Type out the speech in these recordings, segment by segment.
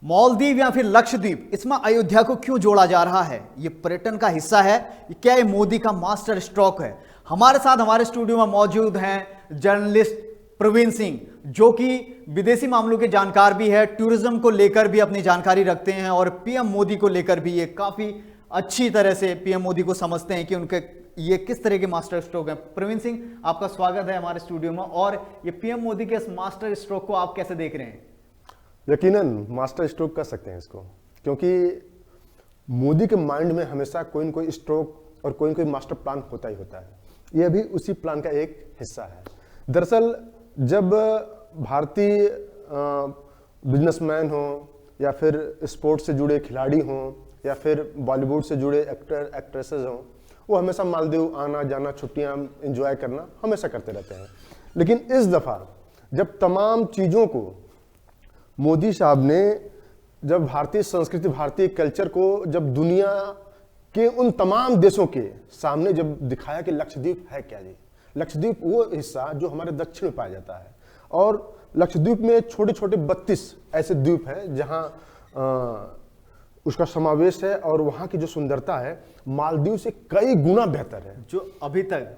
मालदीव या फिर लक्षद्वीप, इसमें अयोध्या को क्यों जोड़ा जा रहा है? ये पर्यटन का हिस्सा है, क्या ये मोदी का मास्टर स्ट्रोक है? हमारे साथ हमारे स्टूडियो में मौजूद हैं जर्नलिस्ट प्रवीण सिंह, जो कि विदेशी मामलों के जानकार भी है, टूरिज्म को लेकर भी अपनी जानकारी रखते हैं और पीएम मोदी को लेकर भी ये काफी अच्छी तरह से पीएम मोदी को समझते हैं कि उनके ये किस तरह के मास्टर स्ट्रोक हैं। प्रवीण सिंह, आपका स्वागत है हमारे स्टूडियो में। और ये पीएम मोदी के इस मास्टर स्ट्रोक को आप कैसे देख रहे हैं? यकीनन मास्टर स्ट्रोक कर सकते हैं इसको, क्योंकि मोदी के माइंड में हमेशा कोई न कोई स्ट्रोक और कोई न कोई मास्टर प्लान होता ही होता है। यह भी उसी प्लान का एक हिस्सा है। दरअसल जब भारतीय बिजनेसमैन हो या फिर स्पोर्ट्स से जुड़े खिलाड़ी हों या फिर बॉलीवुड से जुड़े एक्टर एक्ट्रेसेस हों, वो हमेशा मालदीव आना जाना, छुट्टियां एंजॉय करना हमेशा करते रहते हैं। लेकिन इस दफ़ा जब तमाम चीज़ों को मोदी साहब ने, जब भारतीय संस्कृति, भारतीय कल्चर को जब दुनिया के उन तमाम देशों के सामने जब दिखाया कि लक्षद्वीप है क्या जी। लक्षद्वीप वो हिस्सा जो हमारे दक्षिण में पाया जाता है, और लक्षद्वीप में छोटे छोटे 32 ऐसे द्वीप हैं जहां उसका समावेश है, और वहां की जो सुंदरता है मालदीव से कई गुना बेहतर है, जो अभी तक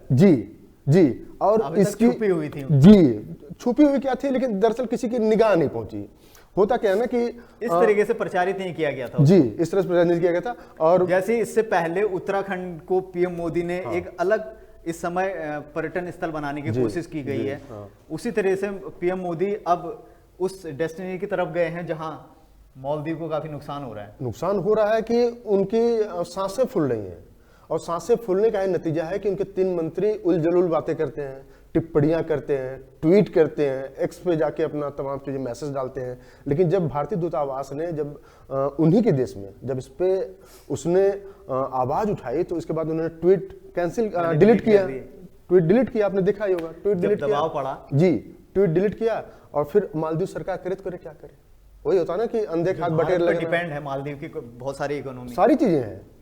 जी और इसकी छुपी हुई थी। जी, छुपी हुई क्या थी, लेकिन दरअसल किसी की निगाह नहीं पहुंची। होता क्या है ना कि इस तरीके से प्रचारित नहीं किया गया था जी, इस तरह से प्रचारित नहीं किया गया था। और जैसे इससे पहले उत्तराखंड को पीएम मोदी ने एक अलग इस समय पर्यटन स्थल बनाने की कोशिश की गई है, उसी तरह से पीएम मोदी अब उस डेस्टिनी की तरफ गए हैं जहां मालदीव को काफी नुकसान हो रहा है। नुकसान हो रहा है कि उनकी सांसें फूल रही हैं, और सांसें फूलने का नतीजा है कि उनके 3 मंत्री उलझुल बातें करते हैं, टिप्पणियां करते हैं, ट्वीट करते हैं, एक्स पे जाके अपना तमाम चीजें मैसेज डालते हैं। लेकिन जब भारतीय दूतावास ने जब उन्हीं के देश में जब इस पे उसने आवाज उठाई, तो इसके बाद उन्होंने ट्वीट कैंसिल डिलीट किया। ट्वीट डिलीट किया, आपने देखा ही होगा। ट्वीट डिलीट किया, दबाव पड़ा जी, ट्वीट डिलीट किया। और फिर मालदीव सरकार करे तो करे क्या करे? वही होता ना कि अंधे खाद बटेर लगे। डिपेंड है मालदीव की बहुत सारी इकोनॉमी,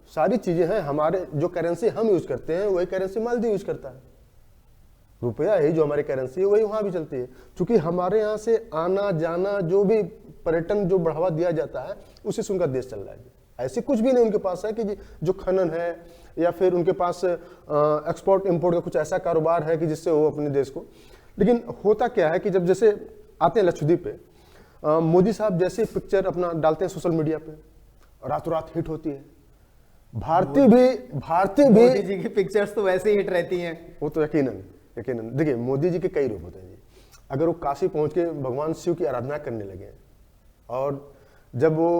सारी चीजें हैं। हमारे जो करेंसी हम यूज करते हैं वही करेंसी मालदीव यूज करता है। रुपया ही जो हमारी करेंसी है वही वहां भी चलती है। क्योंकि हमारे यहाँ से आना जाना, जो भी पर्यटन जो बढ़ावा दिया जाता है, उसी से उनका देश चल रहा है। ऐसे कुछ भी नहीं उनके पास है कि जो खनन है या फिर उनके पास एक्सपोर्ट इंपोर्ट का कुछ ऐसा कारोबार है कि जिससे वो अपने देश को। लेकिन होता क्या है कि जब जैसे आते हैं लक्षद्वीप पे, मोदी साहब जैसे पिक्चर अपना डालते हैं सोशल मीडिया पे, रातों रात हिट होती है। भारतीय भी मोदी जी की पिक्चर्स तो वैसे ही हिट रहती हैं। वो तो यकीनन देखिए, मोदी जी के कई रूप होते हैं जी। अगर वो काशी पहुंच के भगवान शिव की आराधना करने लगे, और जब वो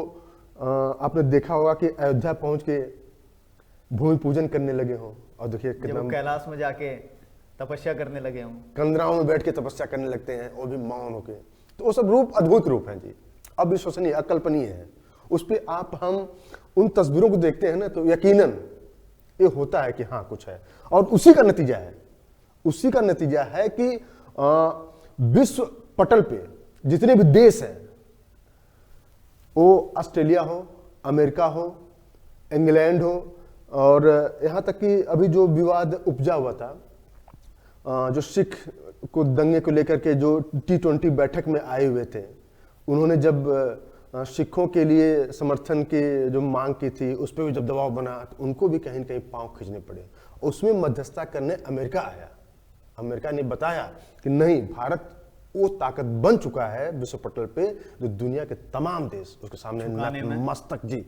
आपने देखा होगा कि अयोध्या पहुंच के भूमि पूजन करने लगे हों, और देखिए कितना कैलाश में जाके तपस्या करने लगे हों, कंदराओं में बैठ के तपस्या करने लगते हैं, वो भी मौन होके, तो वो सब रूप अद्भुत रूप हैं जी, अविश्वसनीय, अकल्पनीय है। उस पर हम उन तस्वीरों को देखते हैं ना, तो यकीनन ये होता है कि हाँ कुछ है। और उसी का नतीजा है कि विश्व पटल पे जितने भी देश हैं, वो ऑस्ट्रेलिया हो, अमेरिका हो, इंग्लैंड हो, और यहाँ तक कि अभी जो विवाद उपजा हुआ था, जो सिख को दंगे को लेकर के जो T20 बैठक में आए हुए थे, उन्होंने जब सिखों के लिए समर्थन की जो मांग की थी, उस पर भी जब दबाव बना, तो उनको भी कहीं न कहीं पांव खींचने पड़े। उसमें मध्यस्थता करने अमेरिका आया। अमेरिका ने बताया कि नहीं, भारत वो ताकत बन चुका है विश्व पटल पे, जो दुनिया के तमाम देश उसके सामने मस्तक जी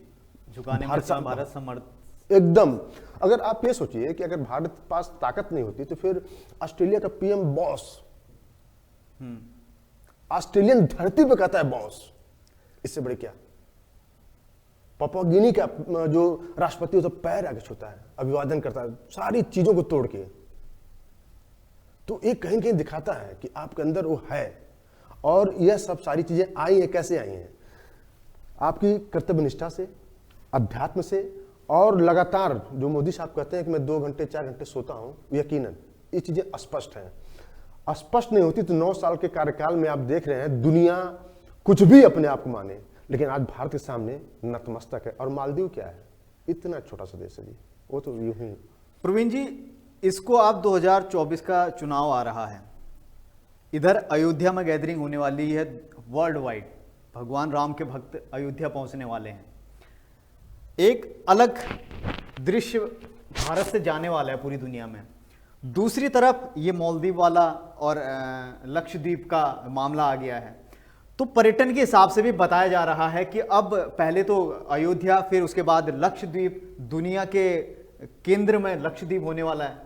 झुकाने में भारत समर्थ एकदम। अगर आप ये सोचिए कि अगर भारत के पास ताकत नहीं होती, तो फिर ऑस्ट्रेलिया का पीएम बॉस, ऑस्ट्रेलियन धरती पे कहता है बॉस, इससे बड़े क्या? पापुआ गिनी का जो राष्ट्रपति होता है, पैर आगे छूता है, अभिवादन करता है, सारी चीजों को तोड़ के। तो एक कहीं कहीं दिखाता है कि आपके अंदर वो है। और यह सब सारी चीजें आई हैं, कैसे आई हैं? आपकी कर्तव्य निष्ठा से, अध्यात्म से, और लगातार जो मोदी साहब कहते हैं कि मैं 2 घंटे 4 घंटे सोता हूं, यकीनन ये चीजें स्पष्ट हैं। स्पष्ट नहीं होती तो 9 साल के कार्यकाल में आप देख रहे हैं दुनिया कुछ भी अपने आप को माने, लेकिन आज भारत के सामने नतमस्तक है। और मालदीव क्या है? इतना छोटा सा देश है जी, वो तो यूं ही। प्रवीण जी, इसको आप 2024 का चुनाव आ रहा है, इधर अयोध्या में गैदरिंग होने वाली है वर्ल्ड वाइड, भगवान राम के भक्त अयोध्या पहुंचने वाले हैं। एक अलग दृश्य भारत से जाने वाला है पूरी दुनिया में। दूसरी तरफ ये मालदीव वाला और लक्षद्वीप का मामला आ गया है। तो पर्यटन के हिसाब से भी बताया जा रहा है कि अब पहले तो अयोध्या, फिर उसके बाद लक्षद्वीप, दुनिया के केंद्र में लक्षद्वीप होने वाला है।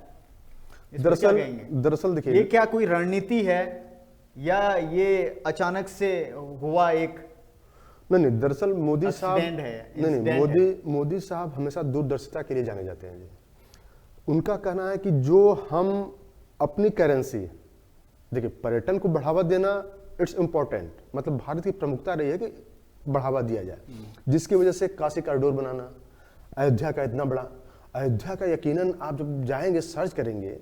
दरअसल देखिए, ये क्या कोई रणनीति है या ये अचानक से हुआ एक नहीं, दरअसल मोदी साहब है, मोदी साहब हमेशा दूरदर्शिता के लिए जाने जाते हैं जी। उनका कहना है कि जो हम अपनी करेंसी, देखिए पर्यटन को बढ़ावा देना इट्स इम्पोर्टेंट, मतलब भारत की प्रमुखता रही है कि बढ़ावा दिया जाए, जिसकी वजह से काशी कॉरिडोर बनाना, अयोध्या का इतना बड़ा, अयोध्या का यकीनन आप जब जाएंगे सर्च करेंगे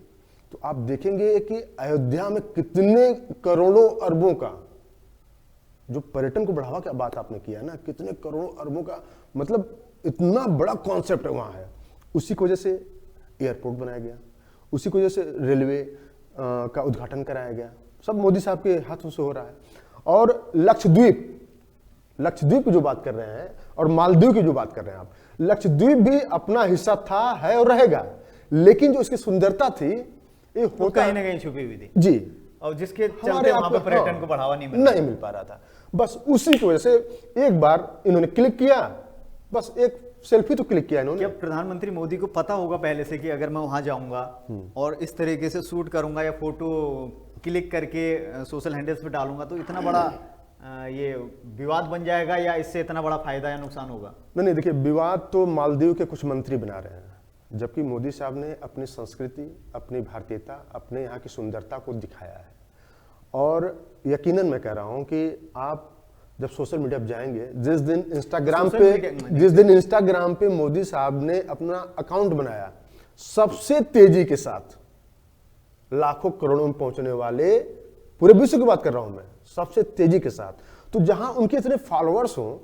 तो आप देखेंगे कि अयोध्या में कितने करोड़ों अरबों का, जो पर्यटन को बढ़ावा की बात आपने किया ना, कितने करोड़ों अरबों का, मतलब इतना बड़ा कॉन्सेप्ट वहां है। उसी की वजह से एयरपोर्ट बनाया गया, उसी की वजह से रेलवे का उद्घाटन कराया गया, सब मोदी साहब के हाथों से हो रहा है। और लक्षद्वीप की जो बात कर रहे हैं और मालदीव की जो बात कर रहे हैं आप, लक्षद्वीप भी अपना हिस्सा था, है और रहेगा, लेकिन जो इसकी सुंदरता थी ये तो कहीं ना कहीं छुपी हुई थी जी, और जिसके चलते वहां पर पर्यटन को बढ़ावा नहीं मिल पा रहा था। बस उसी की वजह से एक बार इन्होंने क्लिक किया, बस एक सेल्फी तो क्लिक किया इन्होंने। क्या प्रधानमंत्री मोदी को पता होगा पहले से कि अगर मैं वहां जाऊंगा और इस तरीके से शूट करूंगा या फोटो क्लिक करके सोशल हैंडल्स पे डालूंगा तो इतना बड़ा ये विवाद बन जाएगा, या इससे इतना बड़ा फायदा या नुकसान होगा? नहीं, देखिए विवाद तो मालदीव के कुछ मंत्री बना रहे हैं, जबकि मोदी साहब ने अपनी संस्कृति, अपनी भारतीयता, अपने यहाँ की सुंदरता को दिखाया है। और यकीनन मैं कह रहा हूँ कि आप जब सोशल मीडिया पर जाएंगे, जिस दिन इंस्टाग्राम पे मोदी साहब ने अपना अकाउंट बनाया, सबसे तेजी के साथ लाखों करोड़ों में पहुंचने वाले, पूरे विश्व की बात कर रहा हूं मैं, सबसे तेजी के साथ, तो जहां उनके इतने फॉलोअर्स हों,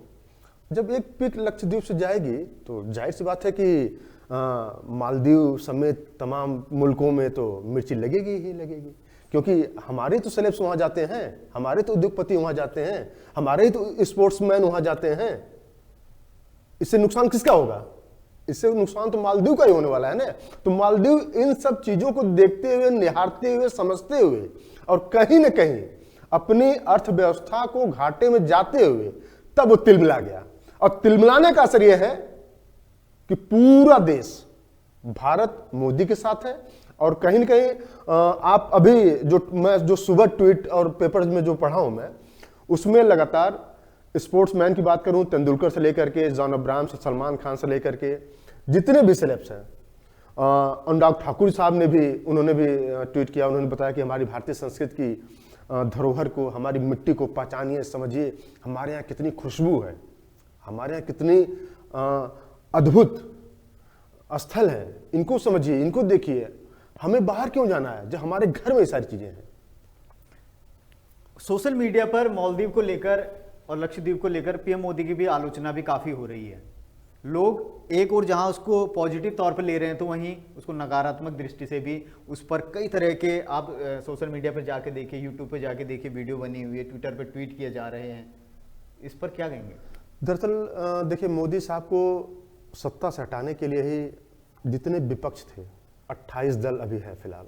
जब एक पिक लक्षद्वीप से जाएगी तो जाहिर सी बात है कि मालदीव समेत तमाम मुल्कों में तो मिर्ची लगेगी ही लगेगी, क्योंकि हमारे तो सेलेब्स वहां जाते हैं, हमारे तो उद्योगपति वहां जाते हैं, हमारे तो स्पोर्ट्समैन वहां जाते हैं। इससे नुकसान किसका होगा? इससे नुकसान तो मालदीव का ही होने वाला है ना। तो मालदीव इन सब चीजों को देखते हुए, निहारते हुए, समझते हुए और कहीं ना कहीं अपनी अर्थव्यवस्था को घाटे में जाते हुए तब वो तिलमिला गया। और तिलमिलाने का असर यह है कि पूरा देश भारत मोदी के साथ है। और कहीं न कहीं आप अभी जो सुबह ट्वीट और पेपर्स में जो पढ़ा हूं मैं, उसमें लगातार स्पोर्ट्समैन की बात करूं, तेंदुलकर से लेकर के जॉन अब्राहम से, सलमान खान से लेकर के जितने भी सेलेब्स हैं, अनुराग ठाकुर साहब ने भी, उन्होंने भी ट्वीट किया, उन्होंने बताया कि हमारी भारतीय संस्कृति की धरोहर को, हमारी मिट्टी को पहचानिए, समझिए, हमारे यहाँ कितनी खुशबू है, हमारे यहाँ कितनी अद्भुत स्थल है, इनको समझिए, इनको देखिए, हमें बाहर क्यों जाना है जब हमारे घर में ये सारी चीजें हैं। सोशल मीडिया पर मालदीव को लेकर और लक्षद्वीप को लेकर पीएम मोदी की भी आलोचना भी काफी हो रही है। लोग एक और जहां उसको पॉजिटिव तौर पर ले रहे हैं, तो वहीं उसको नकारात्मक दृष्टि से भी उस पर कई तरह के, आप सोशल मीडिया पर जाके देखिए, यूट्यूब पे जाके देखिए, वीडियो बनी हुई है, ट्विटर पर ट्वीट किए जा रहे हैं। इस पर क्या कहेंगे? दरअसल देखिए, मोदी साहब को सत्ता से हटाने के लिए ही जितने विपक्ष थे, 28 दल अभी है फिलहाल,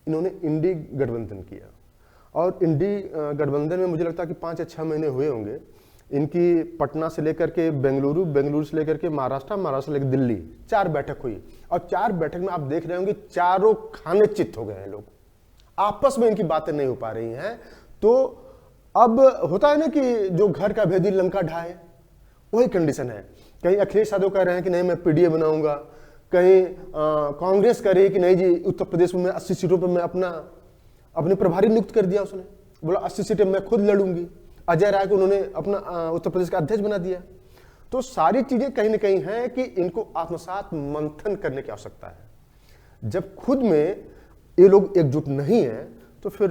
इन्होंने इंडी गठबंधन किया। और इंडी गठबंधन में मुझे लगता है कि 5 या 6 महीने हुए होंगे। इनकी पटना से लेकर के बेंगलुरु, बेंगलुरु से लेकर के महाराष्ट्र, महाराष्ट्र से लेकर दिल्ली 4 बैठक हुई। और 4 बैठक में आप देख रहे होंगे चारों खाने चित्त हो गए हैं लोग, आपस में इनकी बातें नहीं हो पा रही हैं। तो अब होता है ना कि जो घर का भेदी लंका ढाए, वही कंडीशन है। कहीं अखिलेश यादव कह रहे हैं कि नहीं मैं पीडीए बनाऊंगा, कहीं कांग्रेस कह रही है कि नहीं जी उत्तर प्रदेश में 80 सीटों पर मैं अपने प्रभारी नियुक्त कर दिया, उसने बोला 80 सीटें मैं खुद लड़ूंगी। अजय राय को उन्होंने अपना उत्तर प्रदेश का अध्यक्ष बना दिया। तो सारी चीजें कहीं ना कहीं हैं कि इनको आत्मसात मंथन करने की आवश्यकता है। जब खुद में ये लोग एकजुट नहीं है तो फिर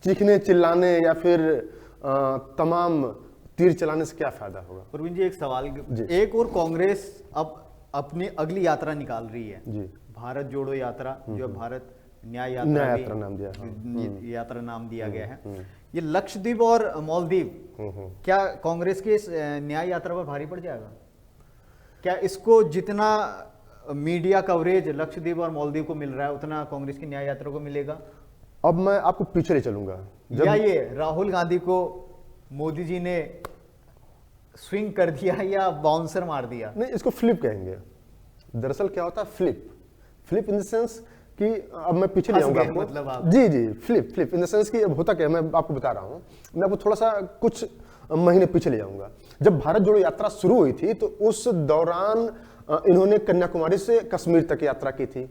चीखने चिल्लाने या फिर तमाम तीर चलाने से क्या फायदा होगा? प्रवीण जी, एक सवाल, एक और कांग्रेस अब अपनी अगली यात्रा निकाल रही है जी, भारत जोड़ो यात्रा, जो भारत न्याय यात्रा नाम दिया, यात्रा नाम दिया गया है। ये लक्षद्वीप और मालदीव क्या कांग्रेस की इस न्याय यात्रा पर भारी पड़ जाएगा? क्या इसको जितना मीडिया कवरेज लक्षद्वीप और मालदीव को मिल रहा है उतना कांग्रेस की न्याय यात्रा को मिलेगा? अब मैं आपको पीछे ले चलूंगा। या ये राहुल गांधी को मोदी जी ने स्विंग कर दिया या बाउंसर मार दिया? नहीं, इसको फ्लिप कहेंगे। दरअसल क्या होता है फ्लिप इन द सेंस कि अब मैं पीछे ले जाऊंगा आपको। मतलब आप जी फ्लिप इन द सेंस कि अब होता क्या है, मैं आपको बता रहा हूँ। मैं आपको थोड़ा सा कुछ महीने पीछे ले जाऊंगा। जब भारत जोड़ो यात्रा शुरू हुई थी तो उस दौरान इन्होंने कन्याकुमारी से कश्मीर तक यात्रा की थी,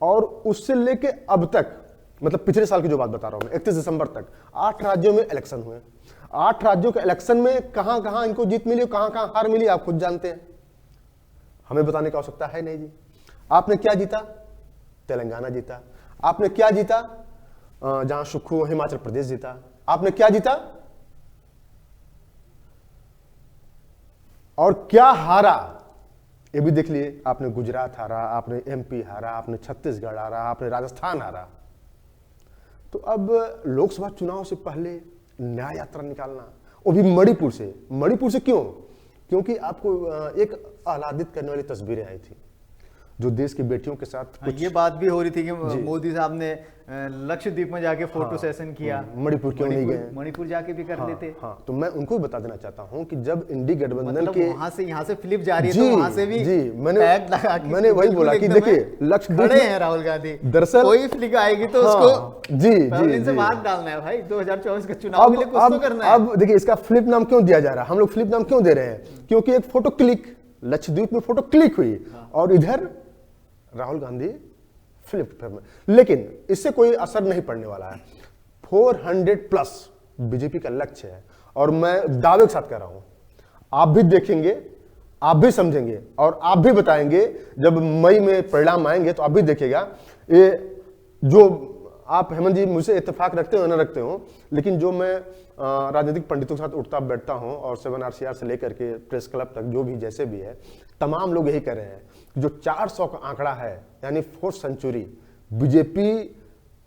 और उससे लेके अब तक, मतलब पिछले साल की जो बात बता रहा हूं मैं, 31 दिसंबर तक 8 राज्यों में इलेक्शन हुए। 8 राज्यों के इलेक्शन में कहां कहां इनको जीत मिली, कहां कहां हार मिली, आप खुद जानते हैं, हमें बताने की आवश्यकता है नहीं जी। आपने क्या जीता? तेलंगाना जीता। आपने क्या जीता? जहां सुक्खू हिमाचल प्रदेश जीता। आपने क्या जीता और क्या हारा ये भी देख लिए। आपने गुजरात हारा, आपने एमपी हारा, आपने छत्तीसगढ़ हारा, आपने राजस्थान हारा। तो अब लोकसभा चुनाव से पहले न्याय यात्रा निकालना, वो भी मणिपुर से। मणिपुर से क्यों? क्योंकि आपको एक आह्लादित करने वाली तस्वीरें आई थी जो देश की बेटियों के साथ कुछ। ये बात भी हो रही थी कि मोदी साहब ने लक्षद्वीप में जाके फोटो सेशन किया। मणिपुर क्यों नहीं गए? मणिपुर जाके भी कर लेते। हाँ, तो मैं उनको भी बता देना चाहता हूँ कि जब इंडी गठबंधन मतलब के वहां से यहाँ से फ्लिप जा रही है तो वहां से भी मैंने वही बोला कि देखिए लक्षद्वीप है राहुल गांधी। दरअसल कोई फ्लिप आएगी तो उसको जी से बाहर डालना है भाई। 2024 का चुनाव के लिए कुछ तो करना है। अब देखिए इसका फ्लिप नाम क्यों दिया जा रहा है, हम लोग फ्लिप नाम क्यों दे रहे हैं? क्योंकि एक फोटो क्लिक, लक्षद्वीप में फोटो क्लिक हुई और इधर राहुल गांधी फ्लिप। लेकिन इससे कोई असर नहीं पड़ने वाला है। 400+ बीजेपी का लक्ष्य है, और मैं दावे के साथ कह रहा हूं, आप भी देखेंगे, आप भी समझेंगे और आप भी बताएंगे। जब मई में परिणाम आएंगे तो आप भी देखिएगा। ये जो आप हेमंत जी मुझसे इत्तेफाक रखते हो ना रखते हो, लेकिन जो मैं राजनीतिक पंडितों के साथ उठता बैठता हूं और 7RCR से लेकर के प्रेस क्लब तक जो भी जैसे भी है, तमाम लोग यही कह रहे हैं जो 400 का आंकड़ा है, यानी 4th सेंचुरी बीजेपी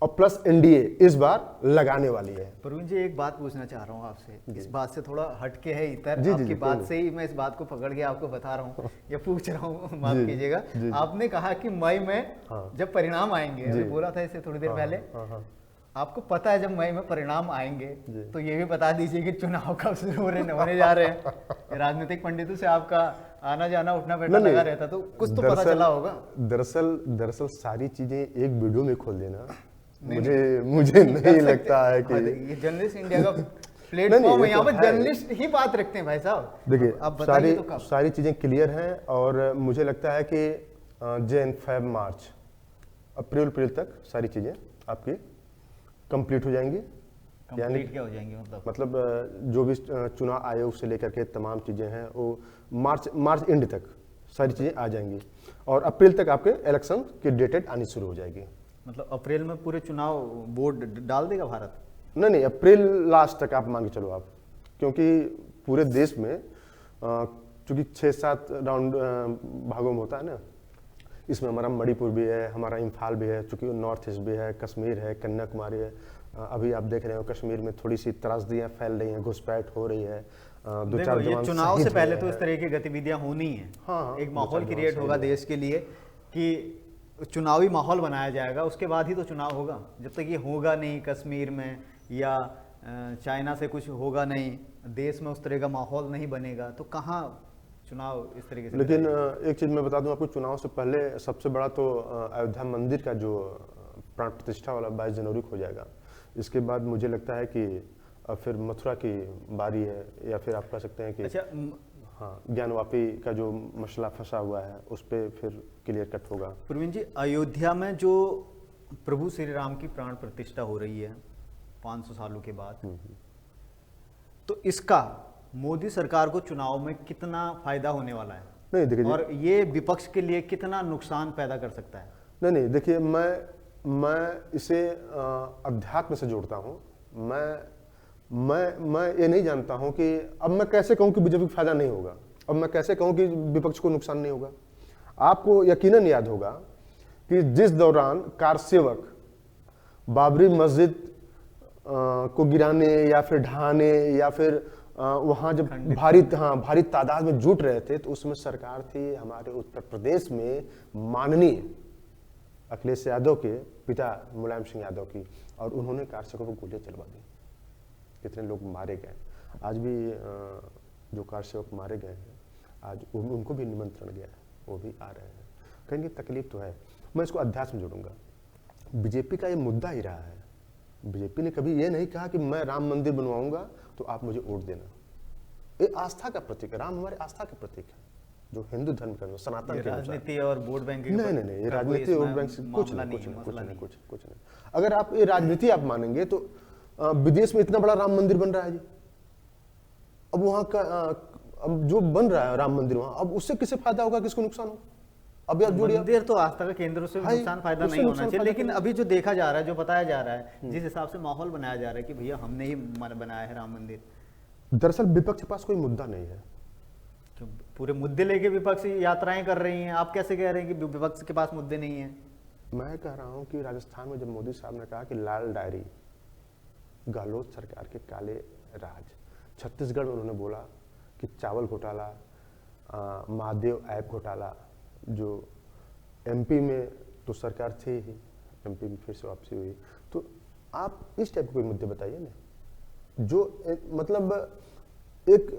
और प्लस एनडीए इस बार लगाने वाली है। प्रवीण जी एक बात पूछना चाह रहा हूँ आपसे, इस बात से थोड़ा हटके है इतर, आपकी बात से ही मैं इस बात को पकड़ के आपको बता रहा हूँ या पूछ रहा हूँ, माफ कीजिएगा। आपने कहा कि मई में जब परिणाम आएंगे, अभी बोला था इससे थोड़ी देर पहले, आपको पता है जब मई में परिणाम आएंगे तो ये भी बता दीजिए कि चुनाव कब शुरू होने जा रहे हैं। राजनीतिक पंडितों से आपका आना जाना उठना बैठना लगा रहता, तो कुछ तो पता चला होगा। दरअसल सारी चीजें एक वीडियो में खोल देना मुझे नहीं लगता है कि ये जर्नलिस्ट इंडिया का प्लेटफॉर्म है, यहाँ पर जर्नलिस्ट ही बात रखते हैं भाई साहब। देखिए आप सारी चीजें क्लियर हैं, और मुझे लगता है कि जैन फेब मार्च अप्रैल तक सारी चीजें आपकी कंप्लीट हो जाएंगी। यानी क्या हो जाएंगी? मतलब जो भी चुनाव आयोग से लेकर के तमाम चीजें हैं वो मार्च एंड तक सारी चीजें आ जाएंगी, और अप्रैल तक आपके इलेक्शन की डेटेड आनी शुरू हो जाएगी। मतलब अप्रैल में पूरे चुनाव बोर्ड डाल देगा भारत? नहीं, अप्रैल लास्ट तक आप मान के चलो आप, क्योंकि पूरे देश में चूंकि 6-7 राउंड भागों में होता है ना, इसमें हमारा मणिपुर भी है, हमारा इम्फाल भी है, चूंकि नॉर्थ ईस्ट भी है, कश्मीर है, कन्याकुमारी है। अभी आप देख रहे हो कश्मीर में थोड़ी सी त्रासदियां फैल रही हैं, घुसपैठ हो रही है, 2-4 जवान चुनाव से पहले तो इस तरह की गतिविधियां होनी है। हाँ, एक माहौल क्रिएट होगा देश के लिए कि चुनावी माहौल बनाया जाएगा, उसके बाद ही तो चुनाव होगा। जब तक ये होगा नहीं कश्मीर में या चाइना से कुछ होगा नहीं, देश में उस तरह का माहौल नहीं बनेगा, तो कहाँ चुनाव इस तरीके से। लेकिन एक चीज मैं बता दूं आपको, चुनाव से पहले सबसे बड़ा तो अयोध्या मंदिर का जो प्राण प्रतिष्ठा वाला 22 जनवरी को हो जाएगा। इसके बाद मुझे लगता है कि फिर मथुरा की बारी है, या फिर आप कह सकते हैं कि अच्छा, हाँ, ज्ञानवापी का जो मसला फंसा हुआ है उस पर फिर क्लियर कट होगा। प्रवीण जी, अयोध्या में जो प्रभु श्री राम की प्राण प्रतिष्ठा हो रही है 500 सालों के बाद, तो इसका मोदी सरकार को चुनाव में कितना फायदा होने वाला है? नहीं देखिए, और ये विपक्ष के लिए कितना नुकसान पैदा कर सकता है? नहीं देखिए, मैं इसे अध्यात्म से जोड़ता हूँ। मैं ये नहीं जानता हूँ कि अब मैं कैसे कहूँ कि बीजेपी को फायदा नहीं होगा, अब मैं कैसे कहूँ कि विपक्ष को नुकसान नहीं होगा। आपको यकीनन याद होगा कि जिस दौरान कार सेवक बाबरी मस्जिद को गिराने या फिर ढहाने या फिर वहाँ जब भारी तादाद में जुट रहे थे, तो उसमें सरकार थी हमारे उत्तर प्रदेश में माननीय अखिलेश यादव के पिता मुलायम सिंह यादव की, और उन्होंने कारसेवकों को गोलियां चलवा दी। कितने लोग मारे गए। आज भी जो कारसेवक मारे गए हैं, आज उनको भी निमंत्रण गया है, वो भी आ रहे हैं। कहेंगे तकलीफ तो है। मैं इसको अध्यात्म में जोड़ूंगा। बीजेपी का ये मुद्दा ही रहा है। बीजेपी ने कभी ये नहीं कहा कि मैं राम मंदिर बनवाऊंगा तो आप मुझे वोट देना। ये आस्था का प्रतीक है। राम हमारे आस्था का प्रतीक है, जो हिंदू धर्म का सनातन के राजनीति और वोट बैंकिंग नहीं, ये राजनीति और बैंक कुछ नहीं। अगर आप ये राजनीति आप मानेंगे तो विदेश में इतना बड़ा राम मंदिर बन रहा है जी। अब वहां का अब जो बन रहा है राम मंदिर वहां, अब उससे किसे फायदा होगा, किसको नुकसान होगा? अब आप जोड़िए, मंदिर तो आस्था का केंद्र से नुकसान फायदा नहीं होना चाहिए, लेकिन अभी जो देखा जा रहा है, जो बताया जा रहा है, जिस हिसाब से माहौल बनाया जा रहा है कि भैया हमने ही बनाया है राम मंदिर। दरअसल विपक्ष के पास कोई मुद्दा नहीं है। पूरे मुद्दे लेके विपक्ष यात्राएं कर रही हैं, आप कैसे कह रहे हैं कि विपक्ष के पास मुद्दे नहीं है? मैं कह रहा हूं कि राजस्थान में जब मोदी साहब ने कहा कि लाल डायरी, गहलोत सरकार के काले राज, छत्तीसगढ़ में उन्होंने बोला कि चावल घोटाला, महादेव ऐप घोटाला, जो एमपी में तो सरकार थी ही, एमपी में फिर से वापसी हुई, तो आप इस टाइप के कोई मुद्दे बताइए ना, जो मतलब एक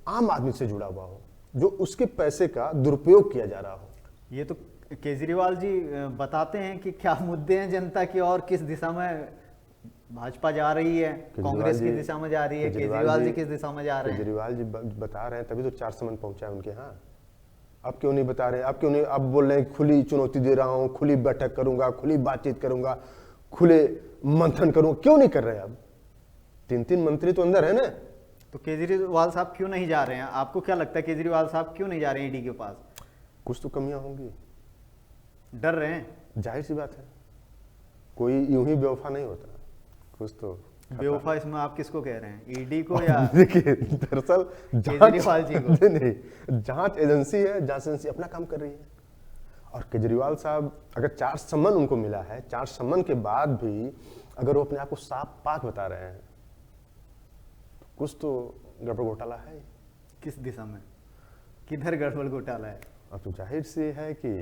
आम आदमी से जुड़ा हुआ हो, जो उसके पैसे का दुरुपयोग किया जा रहा हो। ये तो केजरीवाल जी बताते हैं कि क्या मुद्दे हैं जनता की और किस दिशा में भाजपा जा रही है, कांग्रेस की दिशा में जा रही है, केजरीवाल जी किस दिशा में जा रहे हैं? केजरीवाल जी बता रहे हैं, तभी तो 4 समन पहुंचा है उनके यहाँ। अब क्यों नहीं बता रहे? अब क्यों नहीं? अब बोल रहे हैं खुली चुनौती दे रहा हूं, खुली बैठक करूंगा, खुली बातचीत करूंगा, खुले मंथन करूंगा। क्यों नहीं कर रहे? अब 3 मंत्री तो अंदर है ना। तो केजरीवाल साहब क्यों नहीं जा रहे हैं? आपको क्या लगता है केजरीवाल साहब क्यों नहीं जा रहे हैं ईडी के पास? कुछ तो कमियां होंगी, डर रहे हैं। जाहिर सी बात है, कोई यूं ही बेवफा नहीं होता, कुछ तो बेवफा इसमें आप किसको कह रहे हैं, ईडी को या देखिए दरअसल केजरीवाल जी को? नहीं, जांच एजेंसी है, जांच एजेंसी अपना काम कर रही है। और केजरीवाल साहब अगर 4 समन उनको मिला है, 4 समन के बाद भी अगर वो अपने आप को साफ पाक बता रहे हैं, तो कुछ तो गड़बड़ घोटाला है। किस दिशा में, किधर गड़बड़ घोटाला है? अब तो जाहिर सी है कि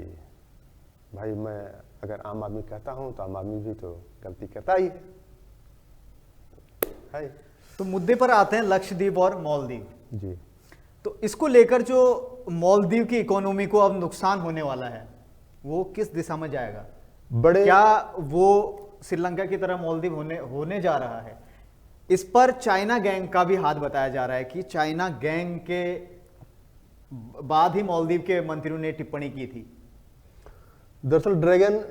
भाई मैं अगर आम आदमी कहता हूं तो आम आदमी भी तो गलती करता ही है। तो मुद्दे पर आते हैं लक्षद्वीप और मालदीव जी। तो इसको लेकर जो मालदीव की इकोनॉमी को अब नुकसान होने वाला है, वो किस दिशा में जाएगा? क्या वो श्रीलंका की तरह मालदीव होने जा रहा है? इस पर चाइना गैंग का भी हाथ बताया जा रहा है कि चाइना गैंग के बाद ही मालदीव के मंत्रियों ने टिप्पणी की थी। दरअसल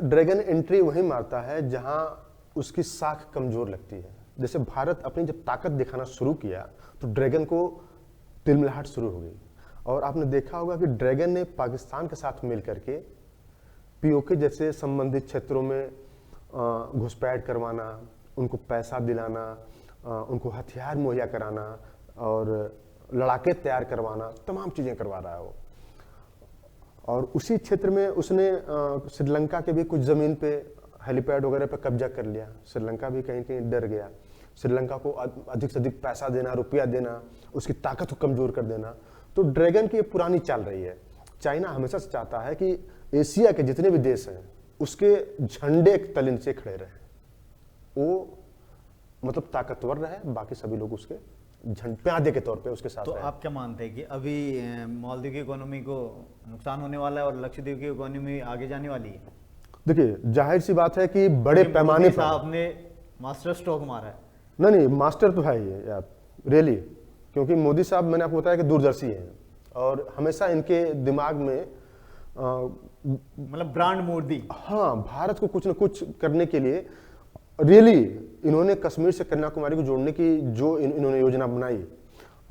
ड्रैगन एंट्री वहीं मारता है जहां उसकी साख कमजोर लगती है। जैसे भारत अपनी जब ताकत दिखाना शुरू किया तो ड्रैगन को तिलमिलाहट शुरू हो गई। और आपने देखा होगा कि ड्रैगन ने पाकिस्तान के साथ मिलकर के पीओके जैसे संबंधित क्षेत्रों में घुसपैठ करवाना, उनको पैसा दिलाना, उनको हथियार मुहैया कराना और लड़ाके तैयार करवाना, तमाम चीज़ें करवा रहा है वो। और उसी क्षेत्र में उसने श्रीलंका के भी कुछ ज़मीन पे हेलीपैड वगैरह पे कब्जा कर लिया। श्रीलंका भी कहीं कहीं डर गया। श्रीलंका को अधिक से अधिक पैसा देना, रुपया देना, उसकी ताकत को कमजोर कर देना। तो ड्रैगन की पुरानी चाल रही है। चाइना हमेशा से चाहता है कि एशिया के जितने भी देश हैं उसके झंडे के तले नीचे खड़े रहे, वो मतलब ताकतवर रहे, बाकी सभी लोग उसके प्यादे के तौर पे उसके साथ। तो आप क्या मानते हैं कि अभी मालदीव की इकोनॉमी को नुकसान होने वाला है और लक्षद्वीप की इकोनॉमी आगे जाने वाली है? देखिए जाहिर सी बात है कि बड़े पैमाने पर आपने मास्टर स्ट्रोक मारा है। नहीं, मास्टर तो है ये यार, रियली, क्योंकि मोदी साहब मैंने आपको बताया कि दूरदर्शी हैं और हमेशा इनके दिमाग में मतलब ब्रांड मोदी। हाँ, भारत को कुछ न कुछ करने के लिए रियली इन्होंने कश्मीर से कन्याकुमारी को जोड़ने की जो इन्होंने योजना बनाई,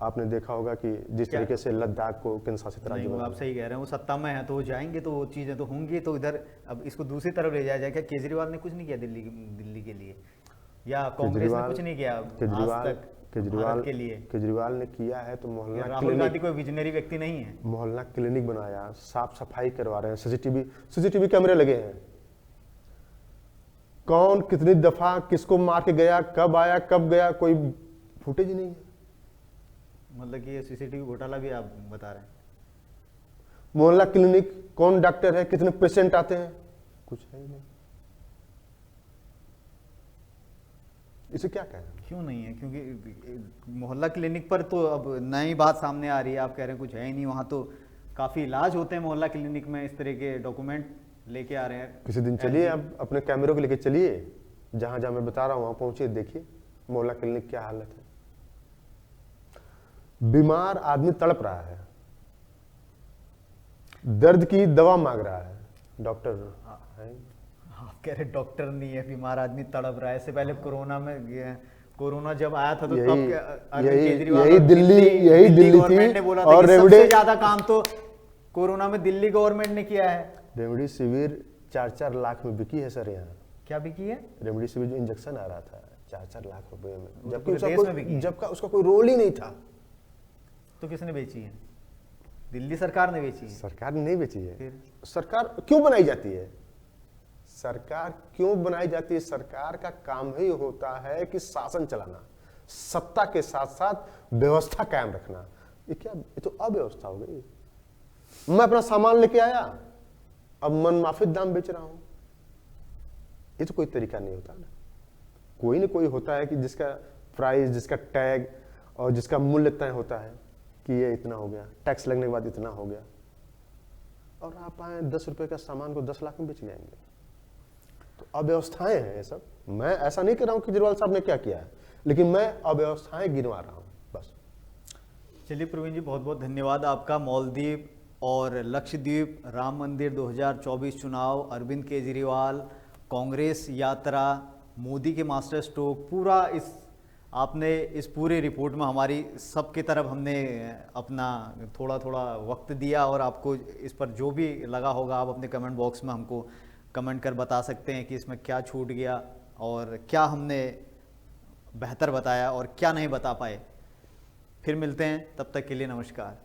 आपने देखा होगा कि जिस तरीके से लद्दाख को केंद्र शासित राज्य आप सही कह रहे हैं, वो सत्ता में है तो वो जाएंगे तो वो चीजें तो होंगी। तो इधर अब इसको दूसरी तरफ ले जाया जाए। क्या केजरीवाल ने कुछ नहीं किया दिल्ली के लिए, या कांग्रेस ने कुछ नहीं किया केजरीवाल ने किया है तो मोहल्ला राहुल गांधी कोई विजनरी व्यक्ति नहीं है। मोहल्ला क्लिनिक बनाया, साफ सफाई करवा रहे हैं, सीसीटीवी कैमरे लगे हैं। कौन कितनी दफा किसको मार के गया, कब आया कब गया, कोई फुटेज ही नहीं है। मतलब कि ये सीसीटीवी घोटाला भी आप बता रहे हैं। मोहल्ला क्लिनिक, कौन डॉक्टर है, कितने पेशेंट आते हैं, कुछ है ही नहीं। इसे क्या कहें? क्यों नहीं है? क्योंकि मोहल्ला क्लिनिक पर तो अब नई बात सामने आ रही है, आप कह रहे हैं कुछ है ही नहीं, वहाँ तो काफ़ी इलाज होते हैं मोहल्ला क्लिनिक में, इस तरह के डॉक्यूमेंट लेके आ रहे हैं। किसी दिन चलिए, आप अपने कैमरों को लेके चलिए, जहां जहां मैं बता रहा हूं वहां पहुंचिए, देखिए मोहल्ला क्लिनिक क्या हालत है। बीमार आदमी तड़प रहा है, दर्द की दवा मांग रहा है, डॉक्टर है? आप कह रहे डॉक्टर नहीं है, बीमार आदमी तड़प रहा है। इससे पहले कोरोना जब आया था तो यही- अरविंद यही- केजरीवाल यही और दिल्ली गवर्नमेंट थी ने बोला और था कि रेमडे- सबसे ज्यादा काम तो कोरोना में दिल्ली गवर्नमेंट ने किया है। रेमडेसिविर 4-4 लाख में बिकी है सर यहाँ। क्या बिकी है? रेमडेसिविर जो इंजेक्शन आ रहा था 4-4 लाख रुपए में, तो जबकि पूरे उसका देश में बिकी कोई है। जबकि उसका कोई रोल ही नहीं था। तो किसने बेची है? दिल्ली सरकार ने बेची है। सरकार ने नहीं बेची है। फिर? सरकार क्यों बनाई जाती है? सरकार क्यों बनाई जाती है? सरकार का काम ही होता है कि शासन चलाना, सत्ता के साथ साथ व्यवस्था कायम रखना। ये क्या, ये तो अव्यवस्था हो गई। मैं अपना सामान लेके आया, अब मनमाफिक दाम बेच रहा हूं। ये तो कोई तरीका नहीं होता ना। कोई ना कोई होता है कि जिसका प्राइस, जिसका टैग और जिसका मूल्य तय होता है कि ये इतना हो गया, टैक्स लगने के बाद इतना हो गया, और आप आए 10 रुपए का सामान को 10 लाख में बेच लेंगे। तो अव्यवस्थाएं हैं ये सब। मैं ऐसा नहीं कह रहा हूं कि केजरीवाल साहब ने क्या किया है, लेकिन मैं अव्यवस्थाएं गिनवा रहा हूं बस। चलिए प्रवीण जी, बहुत बहुत धन्यवाद आपका। मालदीव और लक्षद्वीप राम मंदिर 2024 चुनाव, अरविंद केजरीवाल, कांग्रेस यात्रा, मोदी के मास्टर स्ट्रोक, पूरा इस आपने इस पूरे रिपोर्ट में हमारी सबके तरफ हमने अपना थोड़ा थोड़ा वक्त दिया, और आपको इस पर जो भी लगा होगा आप अपने कमेंट बॉक्स में हमको कमेंट कर बता सकते हैं कि इसमें क्या छूट गया और क्या हमने बेहतर बताया और क्या नहीं बता पाए। फिर मिलते हैं, तब तक के लिए नमस्कार।